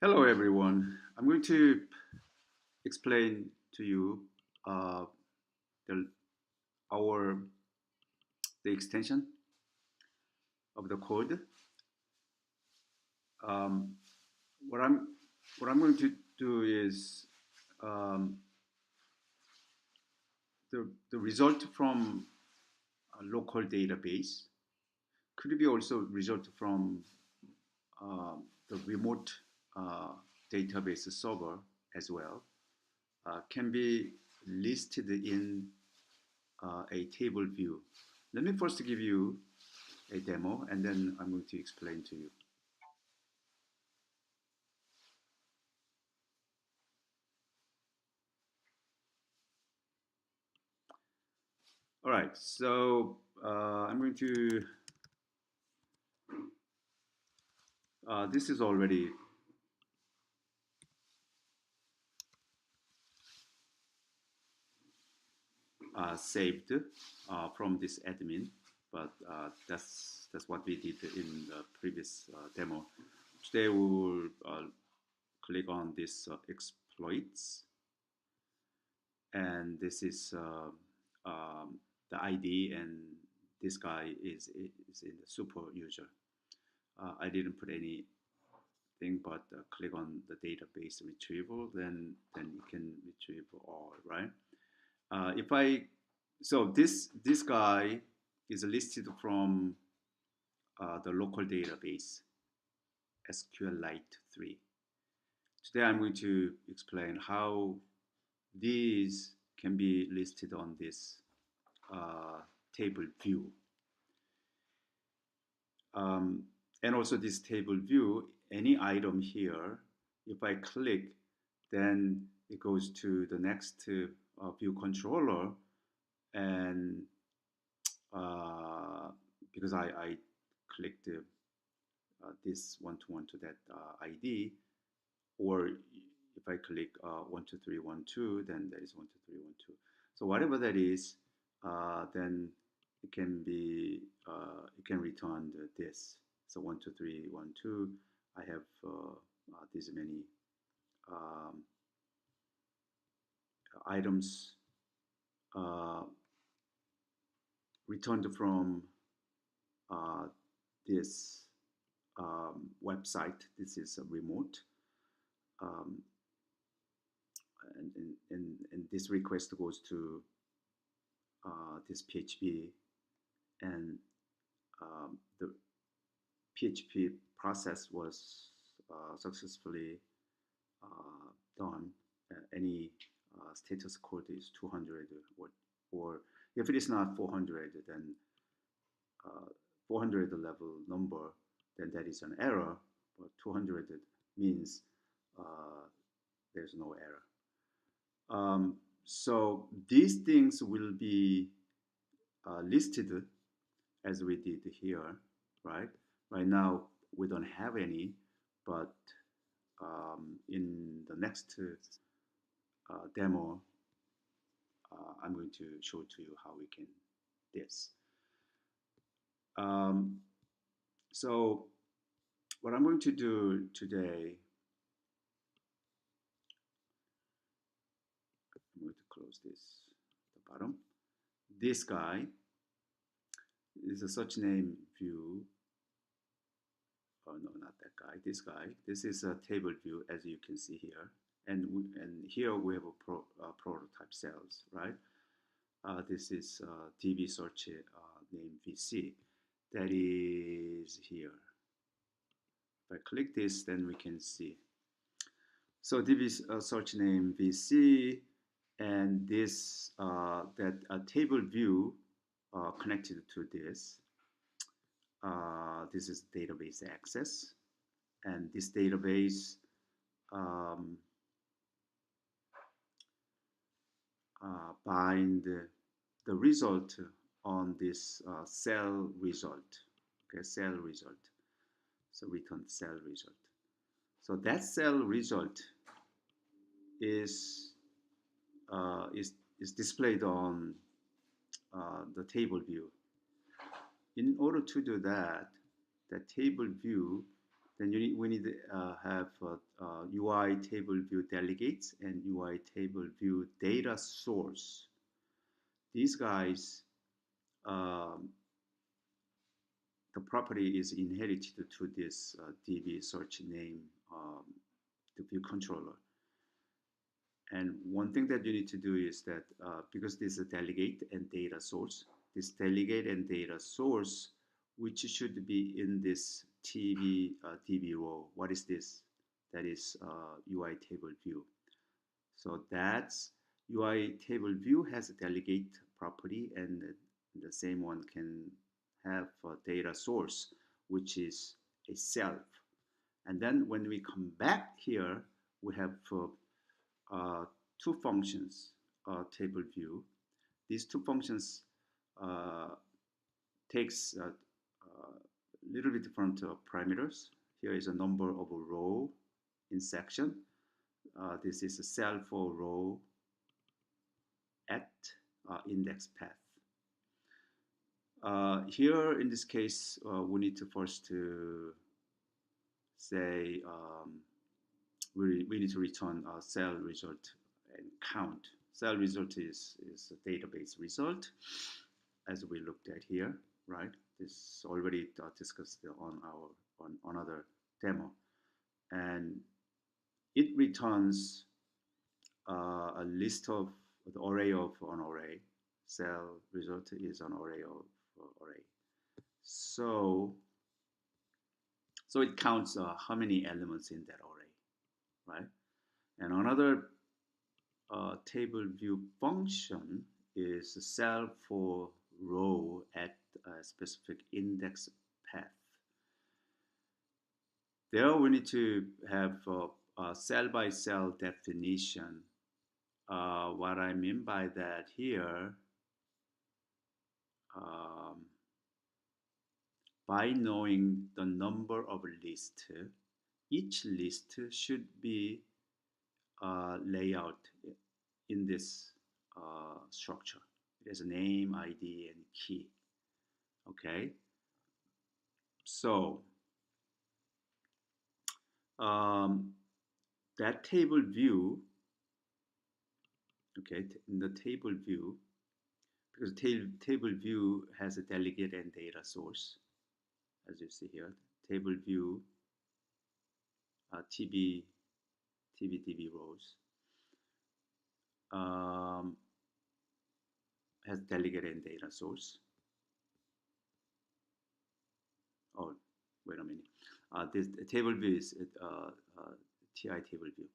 Hello everyone. I'm going to explain to you uh, the, our the extension of the code. Um, what I'm going to do is um, the result from a local database could be also result from the remote uh, database server as well. Can be listed in a table view. Let me first give you a demo, and then I'm going to explain to you. All right, so I'm going to, this is already saved from this admin, but that's what we did in the previous demo. Today we will click on this exploits, and this is the ID, and this guy is in the super user. I didn't put any thing, but click on the database retrieval, then you can retrieve all, right? If I so this guy is listed from the local database SQLite3. Today I'm going to explain how these can be listed on this table view. And also this table view, any item here, if I click, then it goes to the next view controller, and because I clicked this one-to-one to that ID, or if I click 12312, then that is 12312. So whatever that is, then it can be it can return this. So 12312. I have these many um, items returned from this website. This is a remote, um, and this request goes to this PHP, and the PHP process was successfully done. Any status code is 200, or if it is not 400, then 400 level number, then that is an error. But 200 means there's no error. So these things will be listed as we did here, right? Right now we don't have any, but in the next demo, I'm going to show to you how we can this. So what I'm going to do today, I'm going to close this at the bottom. This guy is a search name view. Oh no, not that guy. This guy. This is a table view, as you can see here, and here we have a prototype cells, right? This is DB search name VC. That is here. If I click this, then we can see. So DB search name VC, and this that table view connected to this. This is database access, and this database bind the result on this cell result. Okay, cell result. So return cell result. So that cell result is displayed on the table view. In order to do that, the table view then we need to have UI table view delegates and UI table view data source. These guys, the property is inherited to this DB search name, the view controller. And one thing that you need to do is that because this is a delegate and data source, this delegate and data source, which should be in this DB row. What is this? That is UI table view. So that's UI table view has a delegate property, and the same one can have a data source, which is a self. And then when we come back here, we have two functions, table view. These two functions takes a little bit different parameters. Here is a number of a row in section. This is a cell for row at index path. Here in this case, we need to first to say we need to return a cell result and count. Cell result is a database result, as we looked at here, right? This already discussed on another demo, and it returns a list of the array of an array. Cell result is an array of array. So it counts how many elements in that array, right? And another table view function is a cell for row at a specific index path. There we need to have a cell by cell definition. What I mean by that here, by knowing the number of lists, each list should be layout in this structure. It has a name, ID, and key. Okay. So that table view, okay, in the table view, because table view has a delegate and data source, as you see here. Table view DB rows has delegate and data source. Oh, wait a minute. This table view is TI table view.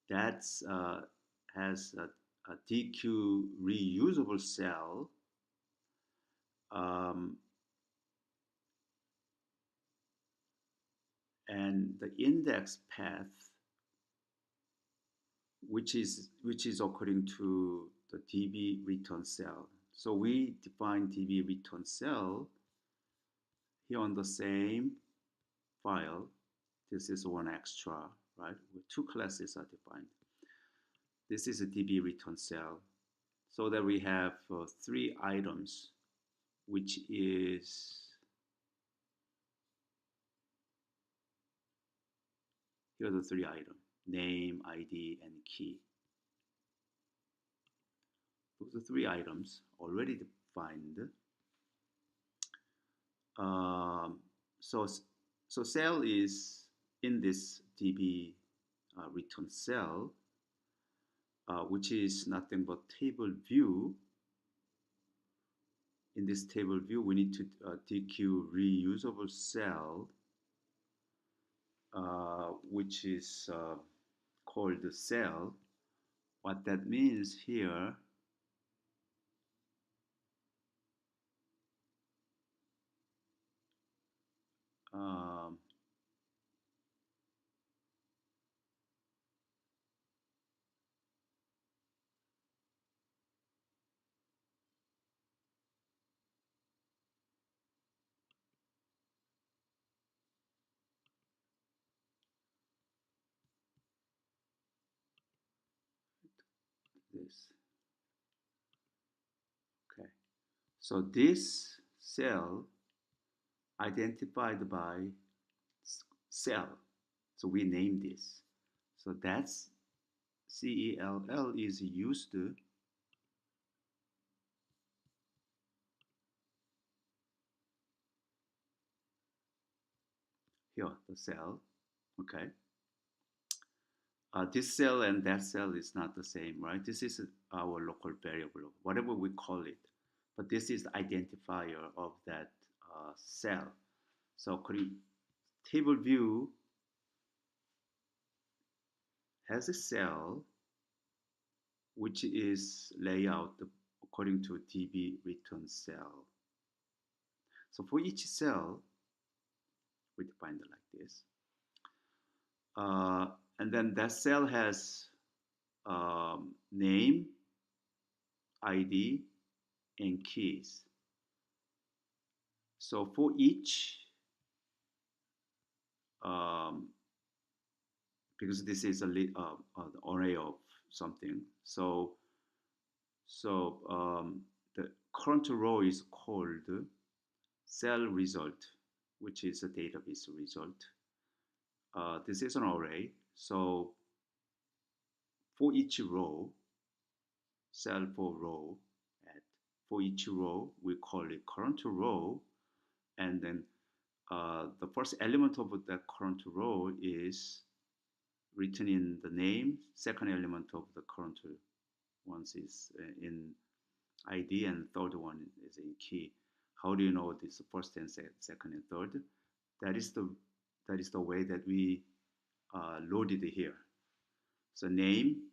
That's has a DQ reusable cell. And the index path, which is according to the DB return cell. So we define DB return cell here on the same file. This is one extra, right? Two classes are defined. This is a DB return cell, so that we have 3 items, which is here are the 3 items: name, ID, and key. Those are 3 items already defined. So cell is in this DB return cell, which is nothing but table view. In this table view, we need to DQ reusable cell, which is called the cell. What that means here, this. Okay, so this cell identified by cell. So we name this. So that's CELL is used to here, the cell, okay? This cell and that cell is not the same, right? This is our local variable, whatever we call it. But this is the identifier of that cell. So table view has a cell which is layout according to db return cell. So for each cell, we define it like this. And then that cell has name, ID, and keys. So for each, because this is an array of something, so the current row is called cell result, which is a database result. This is an array, so for each row, cell for row, for each row, we call it current row, and then the first element of the current row is written in the name, second element of the current ones is in ID, and third one is in key. How do you know this first and second and third? That is the way that we loaded it here. So name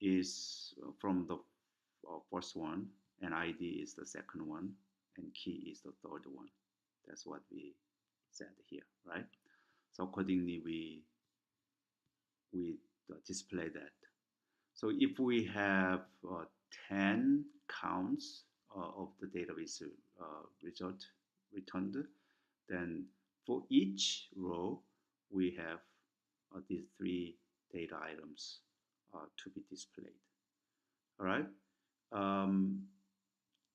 is from the first one, and ID is the second one, and key is the third one. That's what we said here, right? So accordingly, we display that. So if we have 10 counts of the database result returned, then for each row, we have these 3 data items to be displayed. All right.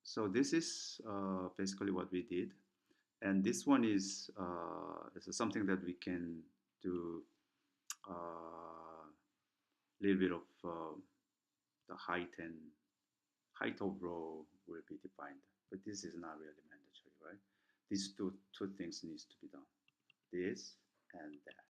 So this is basically what we did, and this one is something that we can do a little bit of the height of row will be defined, but this is not really mandatory, right? These two things needs to be done, this and that.